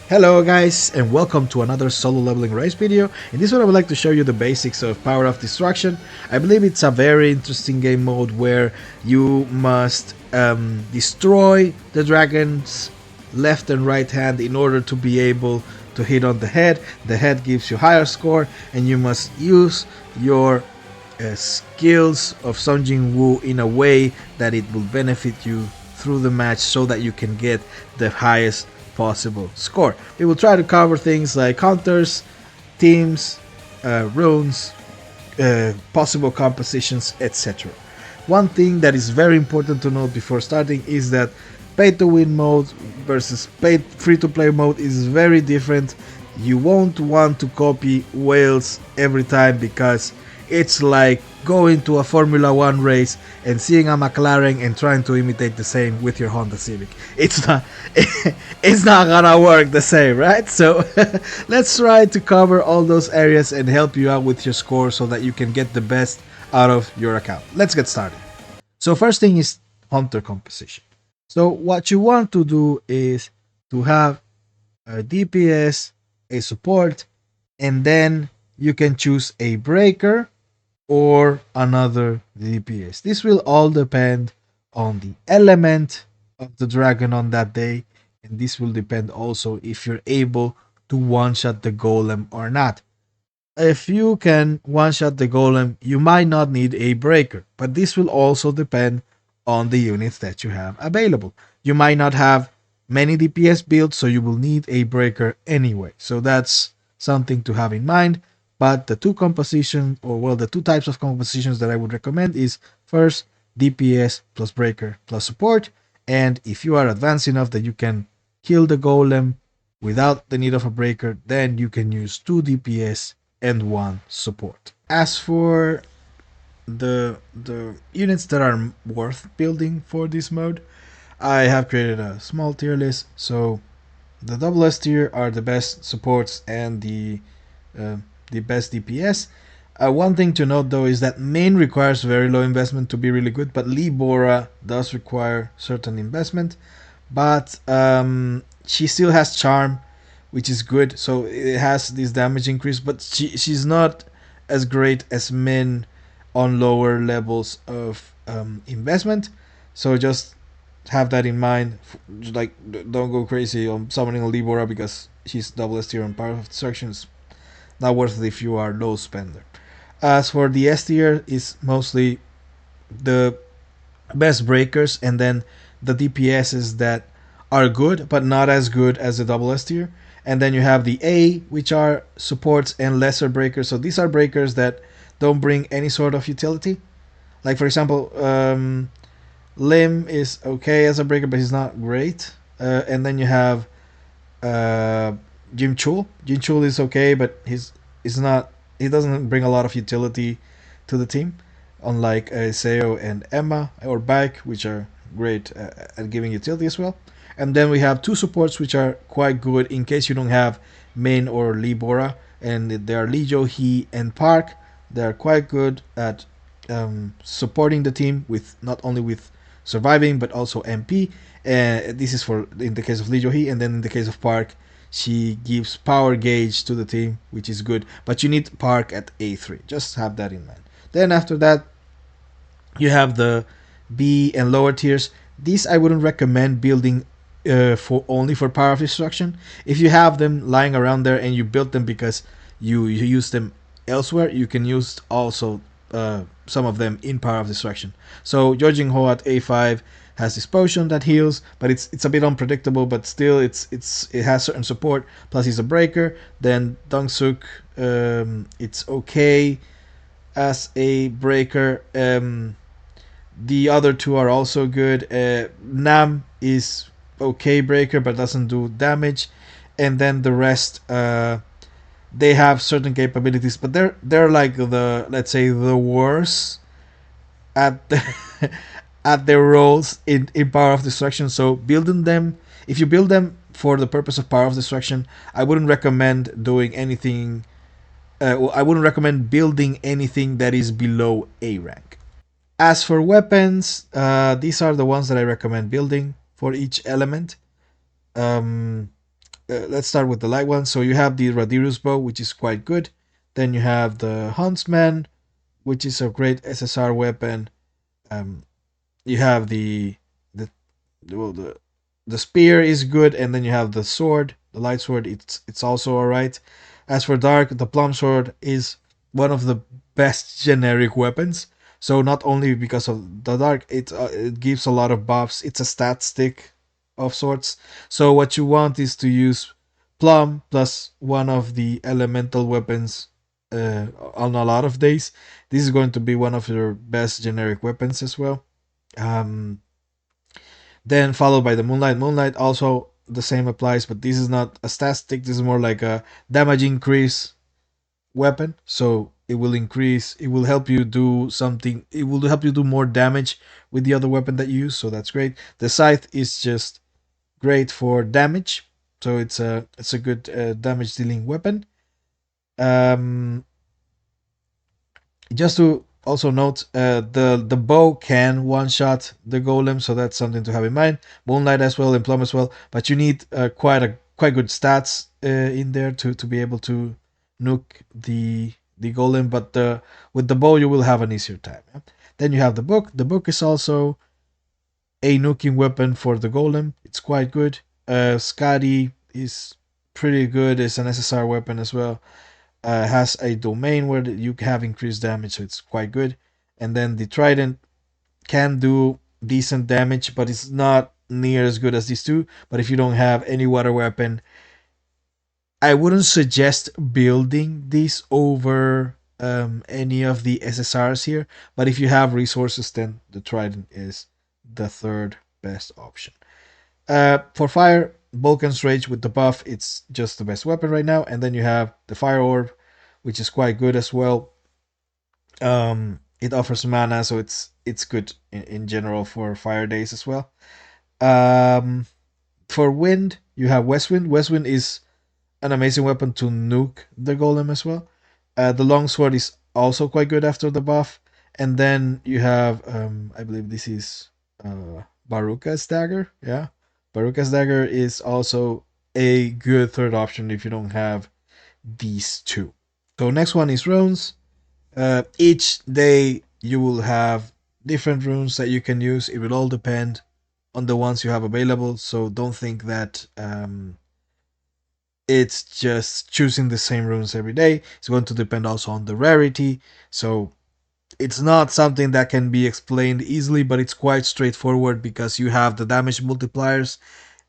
Hello guys and welcome to another solo leveling race video. In this one I would like to show you the basics of Power of Destruction. I believe it's a very interesting game mode where you must destroy the dragons left and right hand in order to be able to hit on the head. The head gives you higher score and you must use your skills of Jinwoo in a way that it will benefit you through the match so that you can get the highest possible score. We will try to cover things like counters, teams, runes, possible compositions, etc. One thing that is very important to note before starting is that pay to win mode versus pay free to play mode is very different. You won't want to copy whales every time because it's like going to a Formula 1 race and seeing a McLaren and trying to imitate the same with your Honda Civic. It's not it's not gonna work the same, right? So let's try to cover all those areas and help you out with your score so that you can get the best out of your account. Let's get started. So first thing is hunter composition. So what you want to do is to have a DPS, a support, and then you can choose a breaker or another DPS. This will all depend on the element of the dragon on that day, and this will depend also if you're able to one-shot the golem or not. If you can one-shot the golem, you might not need a breaker, but this will also depend on the units that you have available. You might not have many DPS builds, so you will need a breaker anyway. So that's something to have in mind. But the two compositions, or well, the two types of compositions that I would recommend is first DPS plus breaker plus support. And if you are advanced enough that you can kill the golem without the need of a breaker, then you can use 2 DPS and 1 support. As for the units that are worth building for this mode, I have created a small tier list. So the double S tier are the best supports and the best DPS. One thing to note though is that main requires very low investment to be really good, but Libora does require certain investment. But she still has charm, which is good. So it has this damage increase, but she's not as great as Min on lower levels of investment. So just have that in mind. Like, don't go crazy on summoning a Libora because she's double S tier on Power of Destruction. It's not worth it if you are low spender. As for the S tier, is mostly the best breakers and then the DPSs that are good but not as good as the double S tier. And then you have the A, which are supports and lesser breakers. So these are breakers that don't bring any sort of utility. Like for example, Lim is okay as a breaker, but he's not great. And then you have Jinchul. Jinchul is okay, but he's not. He doesn't bring a lot of utility to the team, unlike Seo and Emma or Bike, which are great at giving utility as well. And then we have two supports which are quite good in case you don't have Main or Libora, and they are Lijo, He, and Park. They are quite good at supporting the team with not only with surviving but also MP. This is for in the case of Lijo He, and then in the case of Park, she gives power gauge to the team, which is good. But you need Park at A3. Just have that in mind. Then after that, you have the B and lower tiers. These I wouldn't recommend building for only for Power of Destruction. If you have them lying around there and you built them because you use them elsewhere, you can use also some of them in Power of Destruction. So Jojing Ho at A5 has this potion that heals, but it's a bit unpredictable, but still it has certain support. Plus he's a breaker. Then Dong Suk, it's okay as a breaker. The other two are also good. Nam is okay breaker, but doesn't do damage. And then the rest, they have certain capabilities, but they're like the, let's say, the worst at the at their roles in Power of Destruction. So building them, if you build them for the purpose of Power of Destruction, I wouldn't recommend doing anything. I wouldn't recommend building anything that is below A rank. As for weapons, these are the ones that I recommend building for each element. Um, let's start with the light one. So you have the Radirus bow, which is quite good. Then you have the Huntsman, which is a great SSR weapon. Um, you have the well, the spear is good, and then you have the sword, the light sword. It's also alright. As for dark, the plum sword is one of the best generic weapons. So not only because of the dark, it gives a lot of buffs. It's a stat stick of sorts. So what you want is to use plum plus one of the elemental weapons on a lot of days. This is going to be one of your best generic weapons as well. Um, then followed by the Moonlight. Moonlight also the same applies, but this is not a static. This is more like a damage increase weapon. So it will increase. It will help you do something. It will help you do more damage with the other weapon that you use. So that's great. The Scythe is just great for damage. So it's a good damage dealing weapon. Um, just to also note, the bow can one shot the golem, so that's something to have in mind. Moonlight as well, and plum as well, but you need quite good stats in there to be able to nuke the golem. But with the bow, you will have an easier time. Yeah? Then you have the book. The book is also a nuking weapon for the golem. It's quite good. Scotty is pretty good. It's an SSR weapon as well. Has a domain where you have increased damage, so it's quite good. And then the trident can do decent damage, but it's not near as good as these two. But if you don't have any water weapon, I wouldn't suggest building this over any of the SSRs here. But if you have resources, then the trident is the third best option. For fire, Vulcan's Rage with the buff, it's just the best weapon right now. And then you have the Fire Orb, which is quite good as well. It offers mana, so it's good in general for fire days as well. Um, for wind, you have Westwind. Westwind is an amazing weapon to nuke the golem as well. The longsword is also quite good after the buff. And then you have, I believe this is Baruka's dagger. Yeah, Baruka's dagger is also a good third option if you don't have these two. So next one is runes. Each day you will have different runes that you can use. It will all depend on the ones you have available. So don't think that it's just choosing the same runes every day. It's going to depend also on the rarity. So it's not something that can be explained easily, but it's quite straightforward because you have the damage multipliers,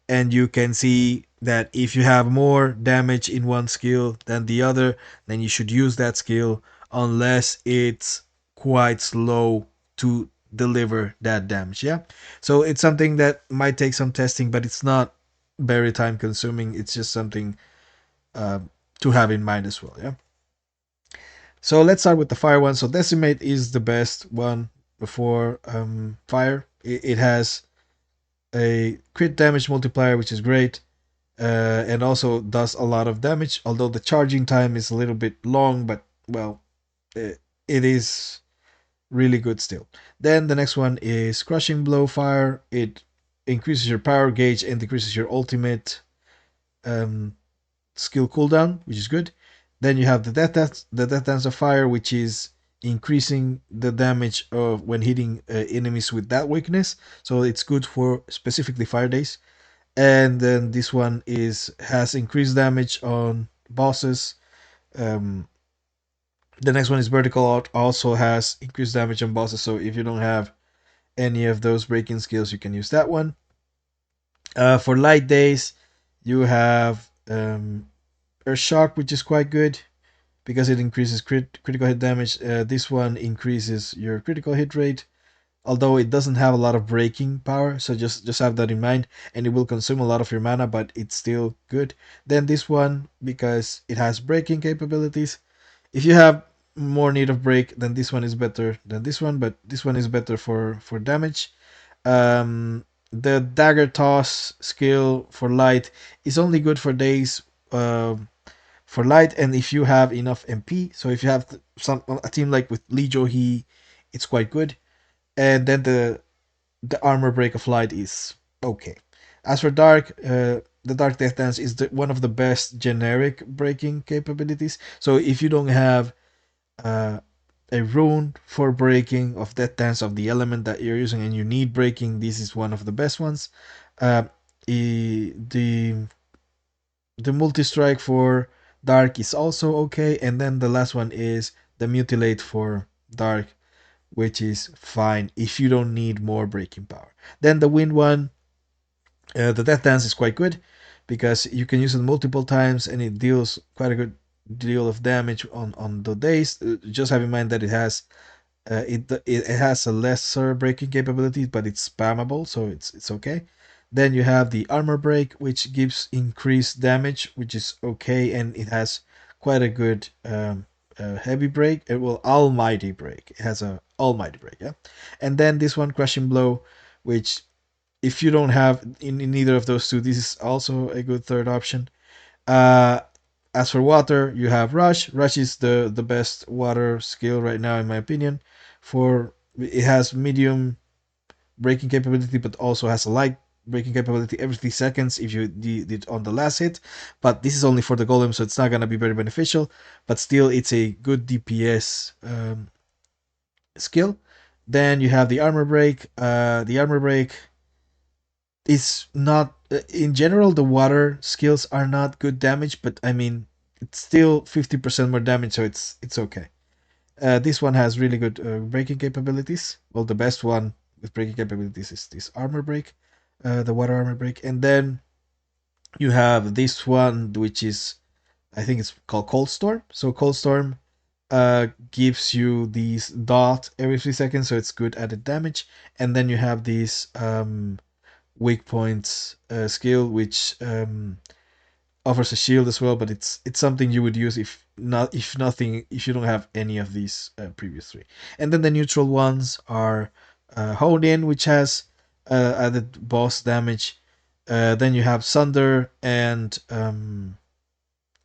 and you can see that if you have more damage in one skill than the other, then you should use that skill unless it's quite slow to deliver that damage. Yeah, so it's something that might take some testing, but it's not very time consuming. It's just something uh, to have in mind as well. Yeah, so let's start with the fire one. So decimate is the best one before fire. It has a crit damage multiplier, which is great, and also does a lot of damage. Although the charging time is a little bit long, but well, it is really good still. Then the next one is crushing blow fire. It increases your power gauge and decreases your ultimate um, skill cooldown, which is good. Then you have the death dance of fire, which is increasing the damage of when hitting enemies with that weakness. So it's good for specifically fire days. And then this one is has increased damage on bosses. Um, the next one is vertical art, also has increased damage on bosses. So if you don't have any of those breaking skills, you can use that one. For light days, you have Earth Shock, which is quite good because it increases critical hit damage. This one increases your critical hit rate, although it doesn't have a lot of breaking power, so just have that in mind, and it will consume a lot of your mana, but it's still good. Then this one, because it has breaking capabilities, if you have more need of break, then this one is better than this one, but this one is better for damage. The dagger toss skill for light is only good for days for light, and if you have enough MP. So if you have a team like with Lijo, it's quite good. And then the armor break of light is okay. As for dark, the Dark Death Dance is one of the best generic breaking capabilities. So if you don't have uh, a rune for breaking of Death Dance of the element that you're using and you need breaking, this is one of the best ones. Uh, the multi strike for Dark is also okay, and then the last one is the mutilate for Dark, which is fine if you don't need more breaking power. Then the wind one, the death dance is quite good because you can use it multiple times and it deals quite a good deal of damage on the days. Just have in mind that it has a lesser breaking capability, but it's spammable, so it's okay. Then you have the armor break, which gives increased damage, which is okay, and it has quite a good heavy break. It will almighty break. It has a almighty break, yeah. And then this one, crushing blow, which if you don't have in either of those two, this is also a good third option. Uh, as for water, you have Rush. Rush is the best water skill right now, in my opinion. For it has medium breaking capability, but also has a light breaking capability every 3 seconds if you did it on the last hit. But this is only for the golem, so it's not gonna be very beneficial. But still, it's a good DPS skill. Then you have the armor break. The armor break is not in general the water skills are not good damage, but I mean it's still 50% more damage, so it's okay. This one has really good breaking capabilities. Well, the best one with breaking capabilities is this armor break, the water armor break, and then you have this one which is, I think it's called Cold Storm. So Cold Storm gives you these dot every 3 seconds, so it's good added damage. And then you have these weak points skill, which offers a shield as well, but it's something you would use if you don't have any of these previous three. And then the neutral ones are honed in, which has added boss damage. Then you have Sunder and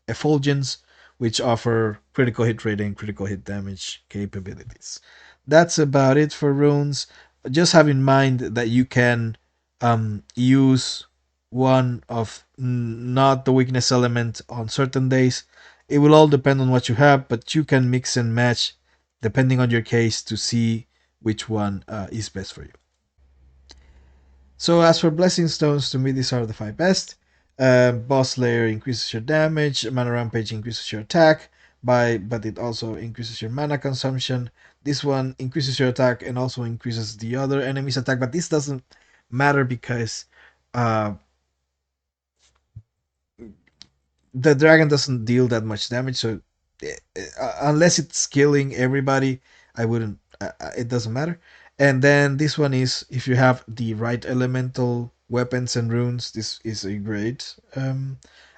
Effulgence, which offer critical hit rate and critical hit damage capabilities. That's about it for runes. Just have in mind that you can use one of not the weakness element on certain days. It will all depend on what you have, but you can mix and match depending on your case to see which one is best for you. So as for blessing stones, to me these are the five best. Boss layer increases your damage. Mana rampage increases your attack but it also increases your mana consumption. This one increases your attack and also increases the other enemy's attack, but this doesn't matter because uh, the dragon doesn't deal that much damage. So unless it's killing everybody, I wouldn't. It doesn't matter. And then this one is if you have the right elemental weapons and runes. This is a great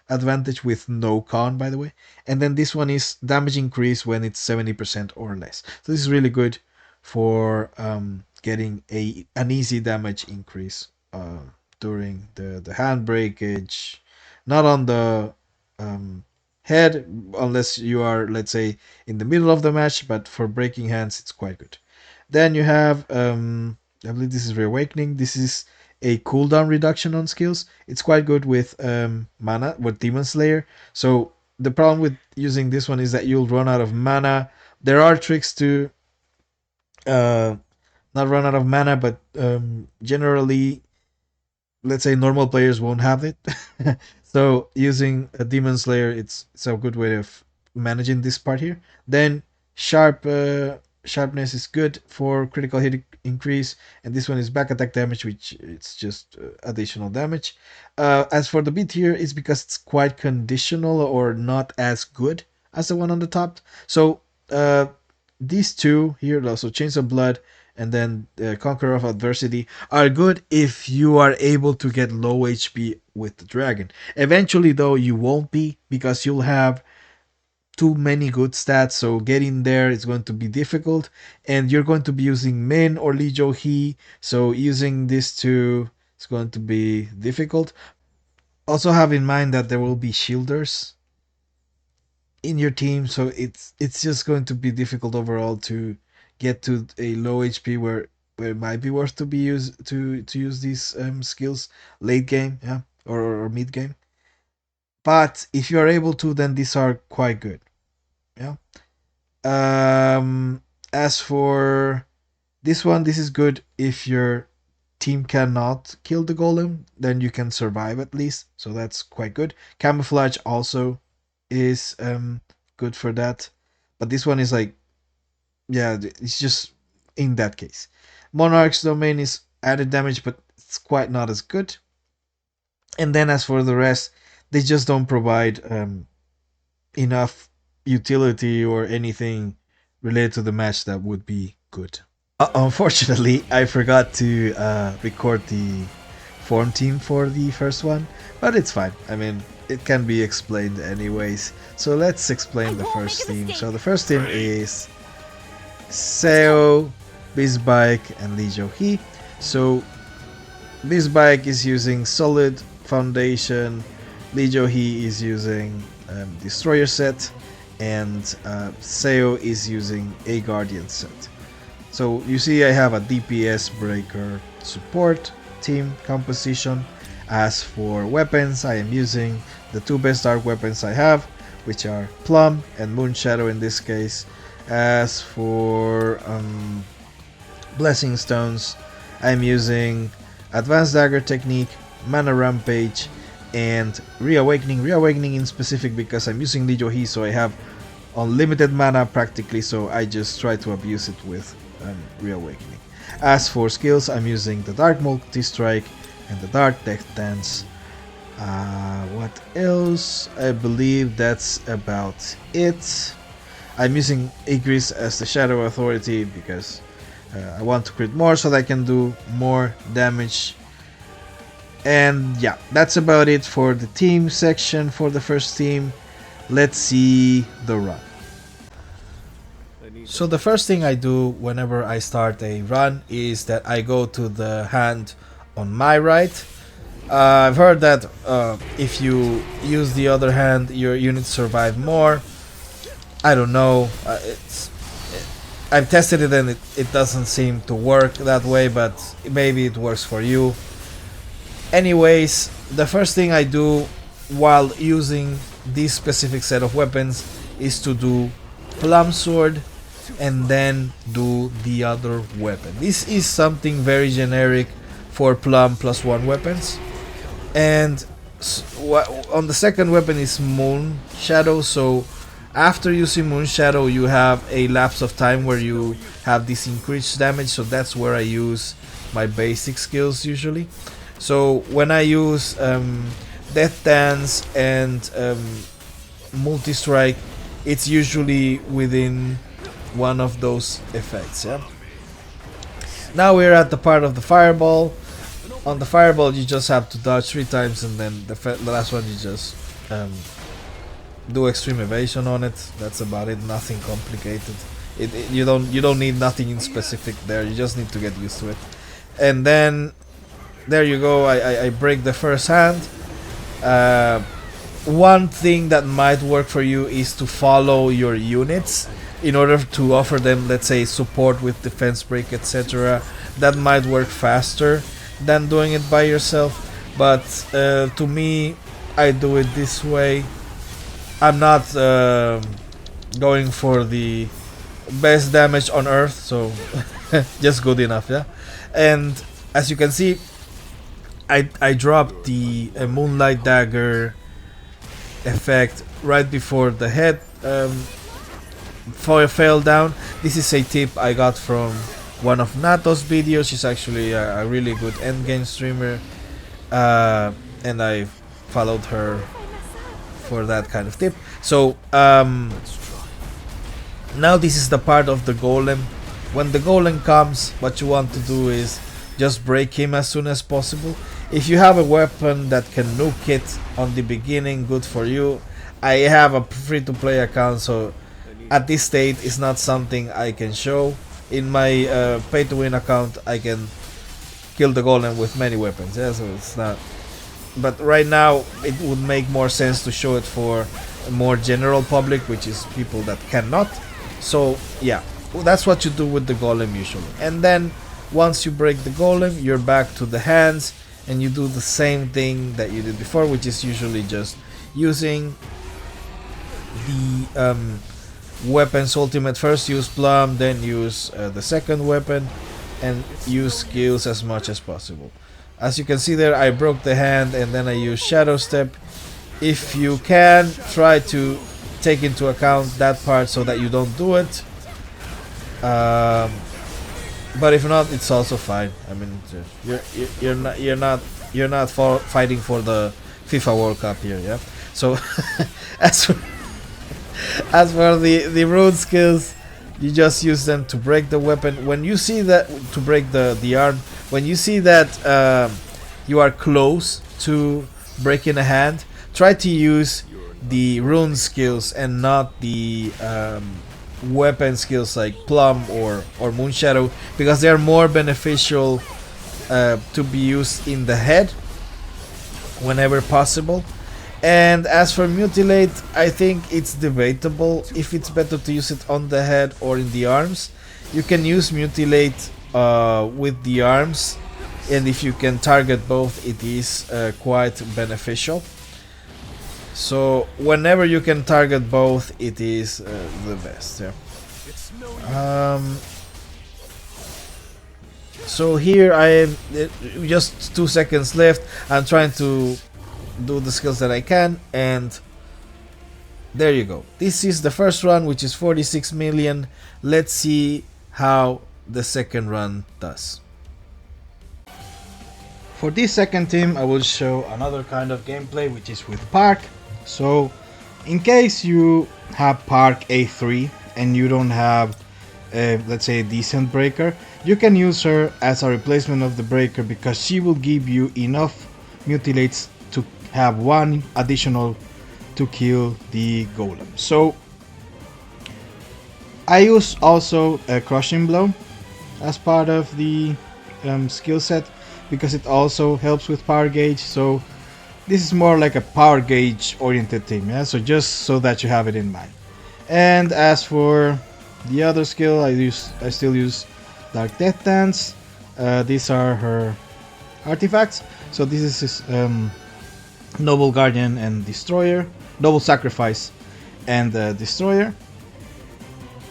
advantage with no con, by the way. And then this one is damage increase when it's 70% or less. So this is really good for getting an easy damage increase during the hand breakage. Not on the um, head unless you are, let's say, in the middle of the match, but for breaking hands it's quite good. Then you have I believe this is Reawakening. This is a cooldown reduction on skills. It's quite good with mana, with Demon Slayer. So the problem with using this one is that you'll run out of mana. There are tricks to uh, not run out of mana, but generally, let's say normal players won't have it. So using a Demon Slayer, it's a good way of managing this part here. Then sharpness is good for critical hit increase, and this one is back attack damage, which it's just additional damage. As for the B tier, it's because it's quite conditional or not as good as the one on the top. So these two here, so Chains of Blood and then Conqueror of Adversity, are good if you are able to get low HP with the dragon. Eventually, though, you won't be because you'll have too many good stats, so getting there is going to be difficult, and you're going to be using Min or Li Jo Hee, so using these two is going to be difficult. Also, have in mind that there will be shielders in your team, so it's just going to be difficult overall to get to a low HP where it might be worth to be used to use these skills late game. Yeah. or mid game. But if you are able to, then these are quite good. Yeah. As for this one, this is good if your team cannot kill the golem, then you can survive at least. So that's quite good. Camouflage also is good for that. But this one is like, yeah, it's just in that case. Monarch's domain is added damage, but it's quite not as good. And then as for the rest, they just don't provide enough utility or anything related to the match that would be good. Unfortunately, I forgot to record the form team for the first one, but it's fine. I mean, it can be explained anyways. So let's explain the first team. So the first team is Seo, Bizbike, and Lee Jo-hee. So Bizbike is using Solid Foundation, Lee Jo-hee is using Destroyer set, and Seo is using a Guardian set. So you see I have a DPS breaker support team composition. As for weapons, I am using the two best dark weapons I have, which are Plum and Moonshadow in this case. As for Blessing Stones, I'm using Advanced Dagger Technique, Mana Rampage, and Reawakening. Reawakening in specific because I'm using Lee Jo-hee, so I have unlimited mana practically, so I just try to abuse it with Reawakening. As for skills, I'm using the Dark Multi-Strike and the Dark Death Dance. What else? I believe that's about it. I'm using Igris as the Shadow Authority because I want to crit more so that I can do more damage. And yeah, that's about it for the team section for the first team. Let's see the run. So the first thing I do whenever I start a run is that I go to the hand on my right. I've heard that if you use the other hand, your units survive more. I don't know. I've tested it and it doesn't seem to work that way, but maybe it works for you. Anyways, the first thing I do while using this specific set of weapons is to do Plum Sword and then do the other weapon. This is something very generic for Plum +1 weapons. And on the second weapon is Moon Shadow, so after using Moon Shadow you have a lapse of time where you have this increased damage, so that's where I use my basic skills usually. So when I use Death Dance and Multi-Strike, it's usually within one of those effects. Yeah. Now we're at the part of the Fireball. On the Fireball you just have to dodge 3 times, and then the last one you just do Extreme Evasion on it. That's about it. Nothing complicated. You don't need nothing in specific there. You just need to get used to it. And then there you go. I break the first hand. One thing that might work for you is to follow your units in order to offer them, let's say, support with defense break, etc. That might work faster than doing it by yourself, but to me, I do it this way. I'm not going for the best damage on earth, so just good enough, yeah. And as you can see, I dropped the Moonlight Dagger effect right before the head fell down. This is a tip I got from one of Nato's videos. She's actually a really good endgame streamer, and I followed her for that kind of tip. So now this is the part of the golem. When the golem comes, what you want to do is just break him as soon as possible. If you have a weapon that can nuke it on the beginning, good for you. I have a free-to-play account, so at this state it's not something I can show. In my pay-to-win account I can kill the golem with many weapons, yeah, so it's not. But right now it would make more sense to show it for a more general public, which is people that cannot. So yeah, that's what you do with the golem usually. And then once you break the golem, you're back to the hands, and you do the same thing that you did before, which is usually just using the weapons ultimate. First use Plum, then use the second weapon, and use skills as much as possible. As you can see there, I broke the hand and then I use Shadow Step. If you can, try to take into account that part so that you don't do it. But if not, it's also fine. I mean, you're not fighting for the FIFA World Cup here, yeah. So as for the rune skills, you just use them to break the weapon. When you see that, to break the arm, when you see that you are close to breaking a hand, try to use the rune skills and not the weapon skills like Plum or Moonshadow, because they are more beneficial to be used in the head whenever possible. And as for Mutilate, I think it's debatable if it's better to use it on the head or in the arms. You can use Mutilate with the arms, and if you can target both, it is quite beneficial. So whenever you can target both, it is the best. Yeah. So here I am, just 2 seconds left. I'm trying to do the skills that I can, and there you go. This is the first run, which is 46 million. Let's see how the second run does. For this second team, I will show another kind of gameplay, which is with Park. So in case you have Park A3 and you don't have let's say a decent breaker, you can use her as a replacement of the breaker, because she will give you enough mutilates to have one additional to kill the golem. So I use also a crushing blow as part of the skill set, because it also helps with power gauge. So this is more like a power gauge oriented team, yeah? So just so that you have it in mind. And as for the other skill, I still use Dark Death Dance. These are her artifacts. So this is Noble Guardian and Destroyer, Noble Sacrifice and Destroyer.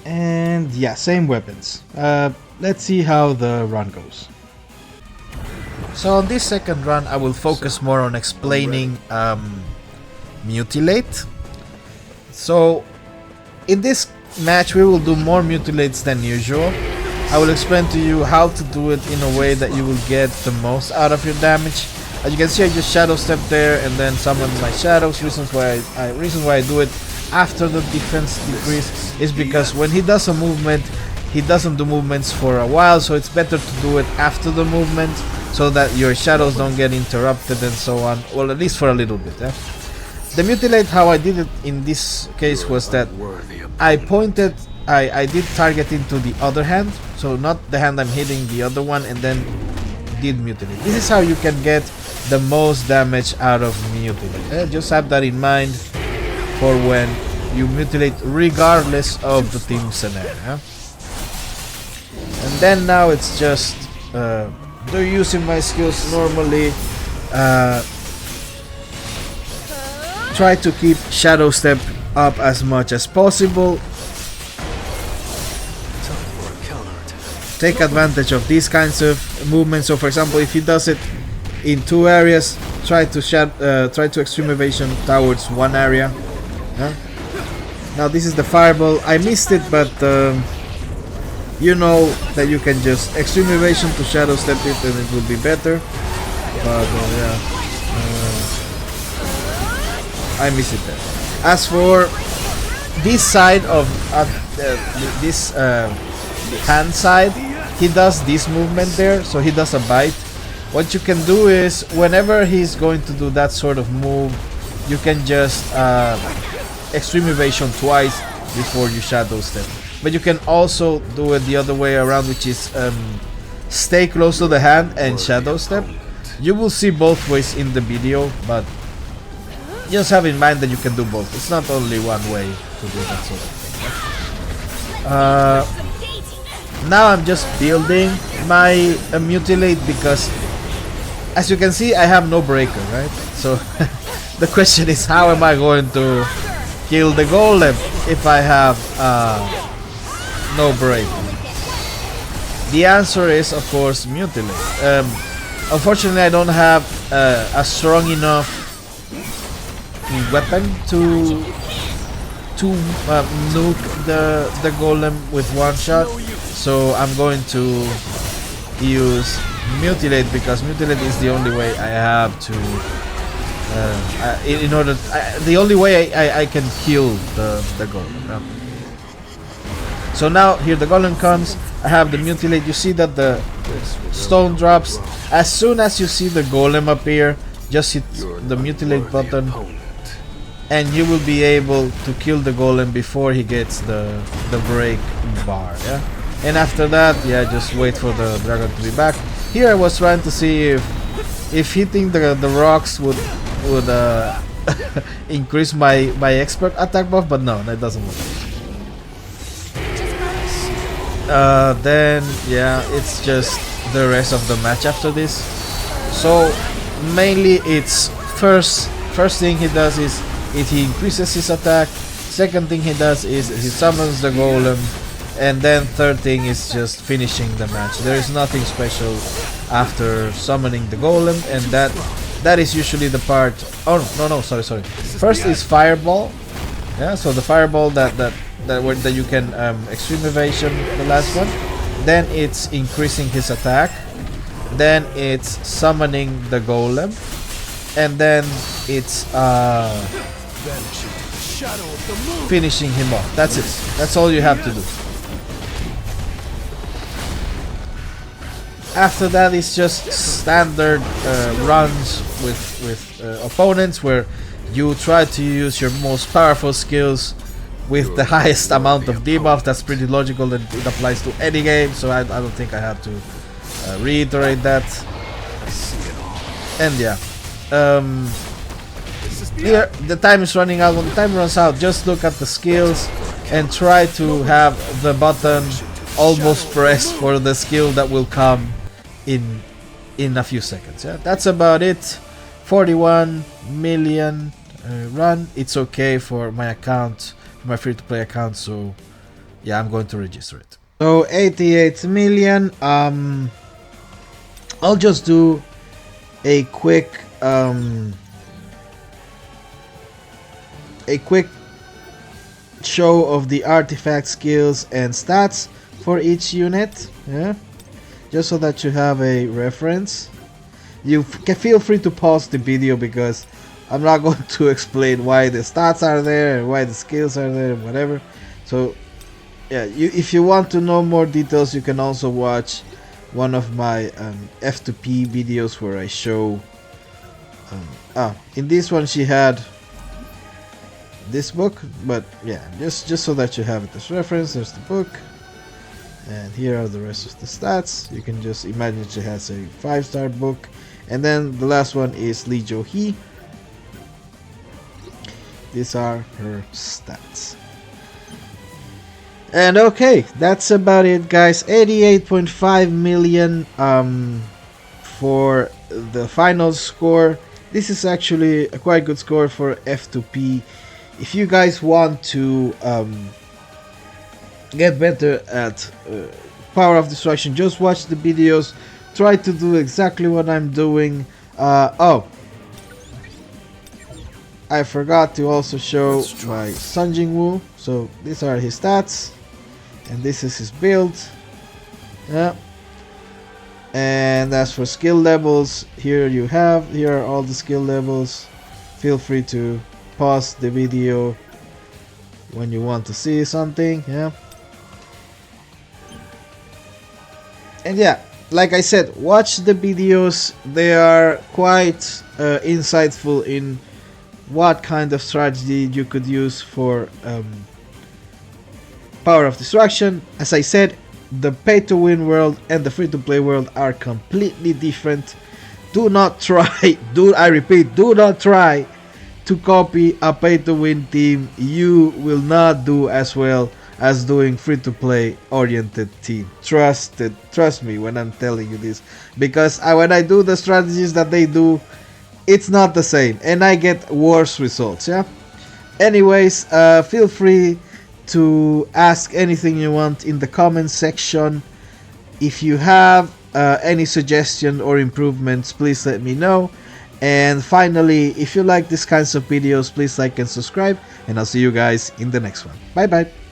And yeah, same weapons. Let's see how the run goes. So on this second run, I will focus more on explaining Mutilate. So in this match, we will do more Mutilates than usual. I will explain to you how to do it in a way that you will get the most out of your damage. As you can see, I just Shadow Step there and then summon my shadows. Reason why I do it after the defense decrease is because when he does a movement, he doesn't do movements for a while, so it's better to do it after the movement, so that your shadows don't get interrupted and so on. Well, at least for a little bit. The Mutilate, how I did it in this case was that I did target into the other hand, so not the hand I'm hitting, the other one, and then did Mutilate. This is how you can get the most damage out of Mutilate. Just have that in mind for when you Mutilate, regardless of the team scenario. And then now it's just using my skills normally. Try to keep Shadow Step up as much as possible. Take advantage of these kinds of movements. So for example, if he does it in two areas, try to extreme evasion towards one area. Now this is the fireball. I missed it, but you know that you can just extreme evasion to Shadow Step it and it will be better. But yeah, I miss it there. As for this side of this hand side, he does this movement there, so he does a bite. What you can do is, whenever he's going to do that sort of move, you can just extreme evasion twice before you Shadow Step. But you can also do it the other way around, which is stay close to the hand and Shadow Step. You will see both ways in the video, but just have in mind that you can do both. It's not only one way to do that sort of thing. Now I'm just building my Mutilate, because as you can see, I have no breaker, right? So the question is, how am I going to kill the golem if I have no break? The answer is, of course, mutilate. Unfortunately, I don't have a strong enough weapon to nuke the golem with one shot, so I'm going to use mutilate, because mutilate is the only way I have to the only way I can kill the golem. So now here the golem comes. I have the mutilate. You see that the stone drops. As soon as you see the golem appear, just hit the mutilate button and you will be able to kill the golem before he gets the break bar. Yeah, and after that, yeah, just wait for the dragon to be back. Here I was trying to see if hitting the rocks would increase my expert attack buff, but no, that doesn't work. Then yeah, it's just the rest of the match after this. So mainly it's first thing he does is he increases his attack. Second thing he does is he summons the golem, and then third thing is just finishing the match. There is nothing special after summoning the golem, and that is usually the part. Oh no, sorry. First is fireball. Yeah, so the fireball that you can extreme evasion, the last one. Then it's increasing his attack. Then it's summoning the golem, and then it's finishing him off. That's it. That's all you have to do. After that, it's just standard runs with opponents, where you try to use your most powerful skills with the highest amount of debuff. That's pretty logical, that it applies to any game, so I don't think I have to reiterate that. And yeah, here the time is running out. When the time runs out, just look at the skills and try to have the button almost pressed for the skill that will come in a few seconds. Yeah, that's about it. 41 million run. It's okay for my account, for my free-to-play account, so yeah, I'm going to register it. So 88 million. I'll just do a quick show of the artifact skills and stats for each unit. Yeah, just so that you have a reference. You can feel free to pause the video, because I'm not going to explain why the stats are there, why the skills are there, whatever. So yeah, if you want to know more details, you can also watch one of my F2P videos where I show in this one she had this book, but yeah, just so that you have it as reference. There's the book, and here are the rest of the stats. You can just imagine she has a 5-star book, and then the last one is Lee Jo Hee. These are her stats. And okay, that's about it, guys. 88.5 million for the final score. This is actually a quite good score for F2P. If you guys want to get better at Power of Destruction, just watch the videos. Try to do exactly what I'm doing. Oh, I forgot to also show my son Jinwoo. So these are his stats, and this is his build. Yeah. And as for skill levels, here are all the skill levels. Feel free to pause the video when you want to see something. Yeah. And yeah, like I said, watch the videos. They are quite insightful in what kind of strategy you could use for Power of Destruction. As I said, the pay-to-win world and the free-to-play world are completely different. Do not try, I repeat, do not try to copy a pay-to-win team. You will not do as well as doing free-to-play oriented team. Trust me when I'm telling you this, because when I do the strategies that they do, it's not the same, and I get worse results. Yeah. Anyways, feel free to ask anything you want in the comments section. If you have any suggestion or improvements, please let me know. And finally, if you like these kinds of videos, please like and subscribe, and I'll see you guys in the next one. Bye bye.